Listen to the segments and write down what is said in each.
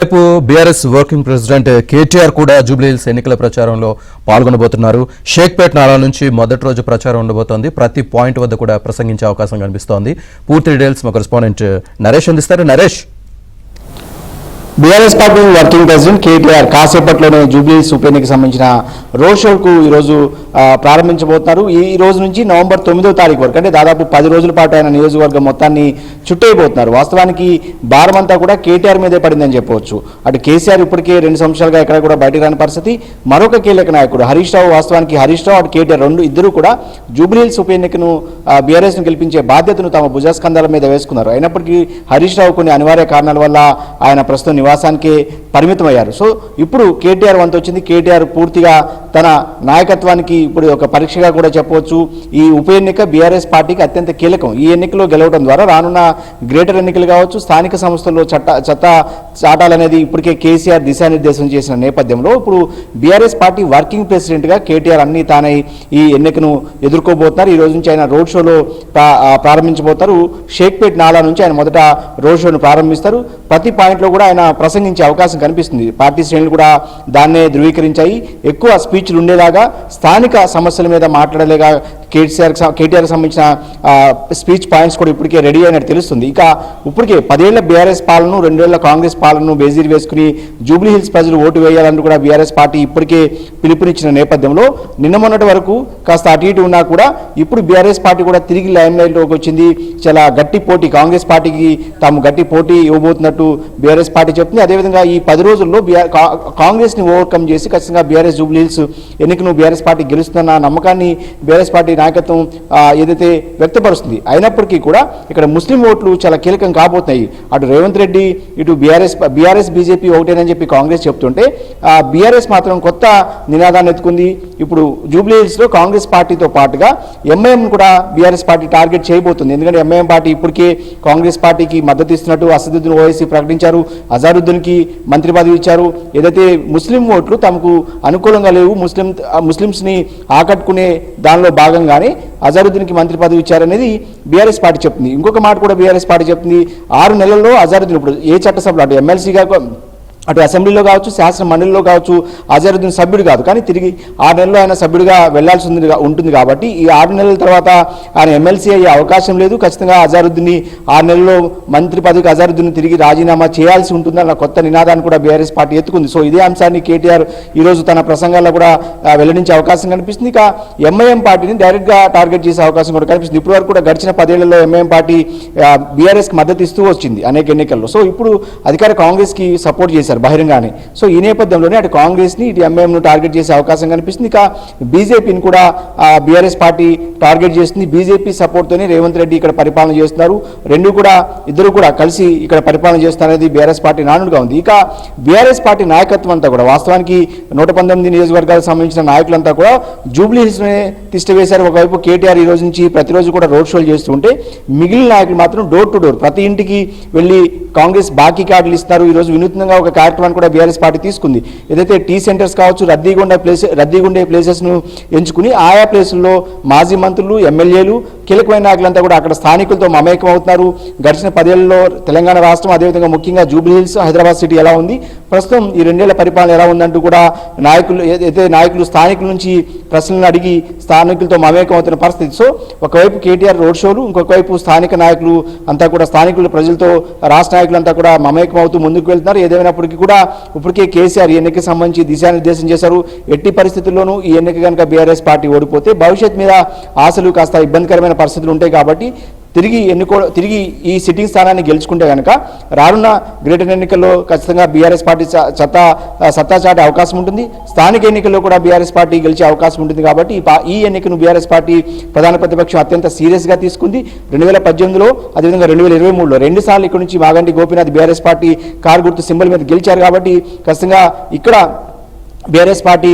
రేపు BRS working president KTR కూడా జూబ్లీహిల్స్ ఎన్నికల ప్రచారంలో పాల్గొనబోతున్నారు. షేక్పేట్ నాలా నుంచి మొదటి రోజు ప్రచారం ఉండబోతోంది. ప్రతి పాయింట్ వద్ద కూడా ప్రసంగించే అవకాశం కనిపిస్తోంది. పూర్తి డీటెయిల్స్ మా కరెస్పాండెంట్ నరేష్ అందిస్తారు. Naresh, BRS party working president KTR కాసేపట్లోనే జూబ్లీహిల్స్ ఉప ఎన్నికకు సంబంధించిన రోడ్ షోకు ఈరోజు ప్రారంభించబోతున్నారు. ఈ రోజు నుంచి నవంబర్ 9వ తారీఖు వరకు, అంటే దాదాపు 10 రోజుల పాటు ఆయన నియోజకవర్గం మొత్తాన్ని చుట్టేయబోతున్నారు. వాస్తవానికి భారం అంతా కూడా కేటీఆర్ మీదే పడిందని చెప్పవచ్చు. అటు కేసీఆర్ ఇప్పటికే 2 సంవత్సరాలుగా ఎక్కడ కూడా బయటకు రాని పరిస్థితి. మరొక కీలక నాయకుడు హరీష్ రావు, వాస్తవానికి హరీష్ రావు అటు కేటీఆర్ ఇద్దరు కూడా జూబ్లీహిల్స్ ఉప ఎన్నికను బీఆర్ఎస్ను గెలిపించే బాధ్యతను తమ భుజస్కంధాల మీద వేసుకున్నారు. అయినప్పటికీ హరీష్ రావు కొన్ని అనివార్య కారణాల వల్ల ఆయన ప్రస్తుతం నివాసానికే పరిమితమయ్యారు. సో ఇప్పుడు కేటీఆర్ వంతు వచ్చింది. కేటీఆర్ పూర్తిగా తన నాయకత్వానికి ఇప్పుడు ఒక పరీక్షగా కూడా చెప్పవచ్చు. ఈ ఉప ఎన్నిక బీఆర్ఎస్ పార్టీకి అత్యంత కీలకం. ఈ ఎన్నికలో గెలవడం ద్వారా రానున్న గ్రేటర్ ఎన్నికలు కావచ్చు, స్థానిక సంస్థల్లో చాటాలనేది ఇప్పటికే కేసీఆర్ దిశానిర్దేశం చేసిన నేపథ్యంలో ఇప్పుడు బీఆర్ఎస్ పార్టీ వర్కింగ్ ప్రెసిడెంట్గా కేటీఆర్ అన్ని తానై ఈ ఎన్నికను ఎదుర్కోబోతున్నారు. ఈ రోజు నుంచి ఆయన రోడ్ షోలో ప్రారంభించబోతారు. షేక్పేట్ నాలా నుంచి ఆయన మొదట రోడ్ షోను ప్రారంభిస్తారు. ప్రతి పాయింట్లో కూడా ఆయన ప్రసంగించే అవకాశం కనిపిస్తుంది. పార్టీ శ్రేణులు కూడా దాన్నే ధృవీకరించాయి. ఎక్కువ స్పీచ్లు ఉండేలాగా, స్థానిక సమస్యల మీద మాట్లాడలేగా కేటీఆర్ సంబంధించిన స్పీచ్ పాయింట్స్ కూడా ఇప్పటికే రెడీ అయినట్టు తెలుస్తుంది. ఇక ఇప్పటికే 10 ఏళ్ల బీఆర్ఎస్ పాలనను, 2 ఏళ్ల కాంగ్రెస్ పాలనను బేజీర్ వేసుకుని జూబ్లీహిల్స్ ప్రజలు ఓటు వేయాలని కూడా బీఆర్ఎస్ పార్టీ ఇప్పటికే పిలుపునిచ్చిన నేపథ్యంలో నిన్న మొన్నటి వరకు కాస్త అటు ఇటు ఉన్నా కూడా ఇప్పుడు బీఆర్ఎస్ పార్టీ కూడా తిరిగి లైమ్ లైన్లోకి వచ్చింది. చాలా గట్టి పోటీ, కాంగ్రెస్ పార్టీకి తాము గట్టి పోటీ ఇవ్వబోతున్నట్టు బీఆర్ఎస్ పార్టీ చెప్తుంది. అదేవిధంగా ఈ 10 రోజుల్లో కాంగ్రెస్ని ఓవర్కమ్ చేసి ఖచ్చితంగా బీఆర్ఎస్ జూబ్లీహిల్స్ ఎన్నికను బీఆర్ఎస్ పార్టీ గెలుస్తున్న నమ్మకాన్ని బీఆర్ఎస్ పార్టీ నాయకత్వం ఏదైతే వ్యక్తపరుస్తుంది. అయినప్పటికీ కూడా ఇక్కడ ముస్లిం ఓట్లు చాలా కీలకం కాబోతున్నాయి. అటు రేవంత్ రెడ్డి, ఇటు బీఆర్ఎస్ బీజేపీ ఒకటేనని చెప్పి కాంగ్రెస్ చెప్తుంటే బీఆర్ఎస్ మాత్రం కొత్త నినాదాన్ని ఎత్తుకుంది. ఇప్పుడు జూబ్లీహిల్స్లో కాంగ్రెస్ పార్టీతో పాటుగా ఎంఐఎం కూడా బీఆర్ఎస్ పార్టీ టార్గెట్ చేయబోతుంది. ఎందుకంటే ఎంఐఎం పార్టీ ఇప్పటికే కాంగ్రెస్ పార్టీకి మద్దతు ఇస్తున్నట్టు అసదుద్దీన్ ఓవైసీ ప్రకటించారు. అజారుద్దీన్కి మంత్రి పదవి ఇచ్చారు. ఏదైతే ముస్లిం ఓట్లు తమకు అనుకూలంగా లేవు, ముస్లింస్ని ఆకట్టుకునే దానిలో భాగంగానే అజారుద్దీన్కి మంత్రి పదవి ఇచ్చారనేది బీఆర్ఎస్ పార్టీ చెప్తుంది. ఇంకొక మాట కూడా బీఆర్ఎస్ పార్టీ చెప్తుంది. 6 నెలల్లో అజారుద్దీన్ ఇప్పుడు ఏ చట్టసభలో అటు ఎమ్మెల్సీగా అటు అసెంబ్లీలో కావచ్చు, శాసన మండలిలో కావచ్చు అజారుద్దీన్ సభ్యుడు కాదు. కానీ తిరిగి 6 నెలల్లో ఆయన సభ్యుడిగా వెళ్లాల్సి ఉంటుంది. కాబట్టి ఈ 6 నెలల తర్వాత ఆయన ఎమ్మెల్సీ అయ్యే అవకాశం లేదు. ఖచ్చితంగా అజారుద్దీన్ని 6 నెలల్లో మంత్రి పదవికి అజారుద్దీన్ తిరిగి రాజీనామా చేయాల్సి ఉంటుందన్న కొత్త నినాదాన్ని కూడా బీఆర్ఎస్ పార్టీ ఎత్తుకుంది. సో ఇదే అంశాన్ని కేటీఆర్ ఈరోజు తన ప్రసంగాల్లో కూడా వెల్లడించే అవకాశం కనిపిస్తుంది. ఇక ఎంఐఎం పార్టీని డైరెక్ట్గా టార్గెట్ చేసే అవకాశం కూడా కనిపిస్తుంది. ఇప్పటి వరకు కూడా గడిచిన 10 ఏళ్లలో ఎంఐఎం పార్టీ బీఆర్ఎస్కి మద్దతు ఇస్తూ వచ్చింది అనేక ఎన్నికల్లో. సో ఇప్పుడు అధికార కాంగ్రెస్కి సపోర్ట్ చేశారు బహిరంగానే. సో ఈ నేపథ్యంలోనే అటు కాంగ్రెస్ని, ఇటు ఎంఐఎంను టార్గెట్ చేసే అవకాశం కనిపిస్తుంది. ఇక బీజేపీని కూడా బీఆర్ఎస్ పార్టీ టార్గెట్ చేస్తుంది. బీజేపీ సపోర్ట్తోనే రేవంత్ రెడ్డి ఇక్కడ పరిపాలన చేస్తున్నారు. ఇద్దరు కూడా కలిసి ఇక్కడ పరిపాలన చేస్తున్నారనేది బీఆర్ఎస్ పార్టీ నానుడుగా ఉంది. ఇక బీఆర్ఎస్ పార్టీ నాయకత్వం అంతా కూడా వాస్తవానికి 119 నియోజకవర్గాలకు సంబంధించిన నాయకులంతా కూడా జూబ్లీహిల్స్లోనే తిష్టవేశారు. ఒకవైపు కేటీఆర్ ఈ రోజు నుంచి ప్రతిరోజు కూడా రోడ్ షోలు చేస్తుంటే మిగిలిన నాయకులు మాత్రం డోర్ టు డోర్ ప్రతి ఇంటికి వెళ్ళి కాంగ్రెస్ బాకీ కార్డులు ఇస్తారు. ఈరోజు వినూత్నంగా ఒక కార్యక్రమాన్ని కూడా బీఆర్ఎస్ పార్టీ తీసుకుంది. ఏదైతే టీ సెంటర్స్ కావచ్చు, రద్దీగుండే ప్లేసెస్ను ఎంచుకుని ఆయా ప్లేసుల్లో మాజీ మంత్రులు, ఎమ్మెల్యేలు, కీలకమైన నాయకులంతా కూడా అక్కడ స్థానికులతో మమేకం అవుతున్నారు. గడిచిన 10 ఏళ్లలో తెలంగాణ రాష్ట్రం, అదేవిధంగా ముఖ్యంగా జూబ్లీహిల్స్, హైదరాబాద్ సిటీ ఎలా ఉంది, ప్రస్తుతం ఈ 2 ఏళ్ల పరిపాలన ఎలా ఉందంటూ కూడా నాయకులు స్థానికుల నుంచి ప్రశ్నలను అడిగి స్థానికులతో మమేకం అవుతున్న పరిస్థితి. సో ఒకవైపు కేటీఆర్ రోడ్ షోలు, ఇంకొక వైపు స్థానిక నాయకులు అంతా కూడా ప్రజలతో రాష్ట్ర నాయకులంతా కూడా మమేకం అవుతూ ముందుకు వెళ్తున్నారు. ఏదేమైనప్పటికీ కూడా ఇప్పటికే కేసీఆర్ ఈ ఎన్నికకు సంబంధించి దిశానిర్దేశం చేశారు. ఎట్టి పరిస్థితుల్లోనూ ఈ ఎన్నిక కనుక బీఆర్ఎస్ పార్టీ ఓడిపోతే భవిష్యత్ మీద ఆశలు కాస్త ఇబ్బందికరమైన పరిస్థితులు ఉంటాయి. కాబట్టి తిరిగి ఈ సిట్టింగ్ స్థానాన్ని గెలుచుకుంటే కనుక రానున్న గ్రేటర్ ఎన్నికల్లో ఖచ్చితంగా బీఆర్ఎస్ పార్టీ సత్తా చాటే అవకాశం ఉంటుంది. స్థానిక ఎన్నికల్లో కూడా బీఆర్ఎస్ పార్టీ గెలిచే అవకాశం ఉంటుంది. కాబట్టి ఈ ఎన్నికను బీఆర్ఎస్ పార్టీ ప్రధాన ప్రతిపక్షం అత్యంత సీరియస్గా తీసుకుంది. 2018లో అదేవిధంగా 2023లో 2 సార్లు ఇక్కడ నుంచి Maganti Gopinath BRS party car గుర్తు సింబల్ మీద గెలిచారు. కాబట్టి ఖచ్చితంగా ఇక్కడ బీఆర్ఎస్ పార్టీ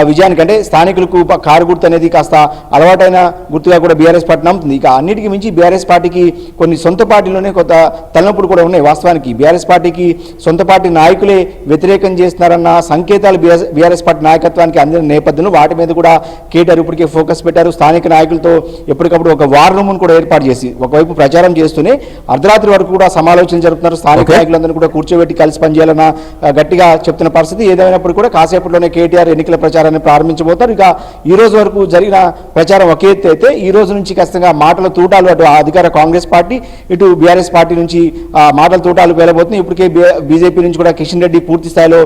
విజయానికి అంటే స్థానికులకు కారు గుర్తు అనేది కాస్త అలవాటైన గుర్తుగా కూడా బీఆర్ఎస్ పార్టీ నమ్ముతుంది. ఇక అన్నిటికీ మించి బీఆర్ఎస్ పార్టీకి కొన్ని సొంత పార్టీలోనే కొంత తలనొప్పులు కూడా ఉన్నాయి. వాస్తవానికి బీఆర్ఎస్ పార్టీకి సొంత పార్టీ నాయకులే వ్యతిరేకం చేస్తున్నారన్న సంకేతాలు బీఆర్ఎస్ పార్టీ నాయకత్వానికి అందిన నేపథ్యంలో వాటి మీద కూడా కేటీఆర్ ఇప్పటికే ఫోకస్ పెట్టారు. స్థానిక నాయకులతో ఎప్పటికప్పుడు ఒక వార్ రూమ్ను కూడా ఏర్పాటు చేసి ఒకవైపు ప్రచారం చేస్తూనే అర్ధరాత్రి వరకు కూడా సమాలోచన జరుపుతున్నారు. స్థానిక నాయకులందరూ కూడా కూర్చోబెట్టి కలిసి పనిచేయాలన్న గట్టిగా చెప్తున్న పరిస్థితి. ఏదైనప్పుడు కూడా కాసేపట్లో కేటీఆర్ ఎన్నికల ప్రచారాన్ని ప్రారంభించబోతారు. ఇక ఈ రోజు వరకు జరిగిన ప్రచారం ఒక ఎత్తు అయితే ఈ రోజు నుంచి ఖచ్చితంగా మాటల తూటాలు అటు అధికార కాంగ్రెస్ పార్టీ ఇటు బీఆర్ఎస్ పార్టీ నుంచి మాటల తూటాలు పేలబోతున్నాయి. ఇప్పటికే బీజేపీ నుంచి కూడా కిషన్ రెడ్డి పూర్తి స్థాయిలో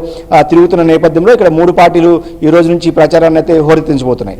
తిరుగుతున్న నేపథ్యంలో ఇక్కడ మూడు పార్టీలు ఈ రోజు నుంచి ప్రచారాన్ని అయితే హోరెత్తించబోతున్నాయి.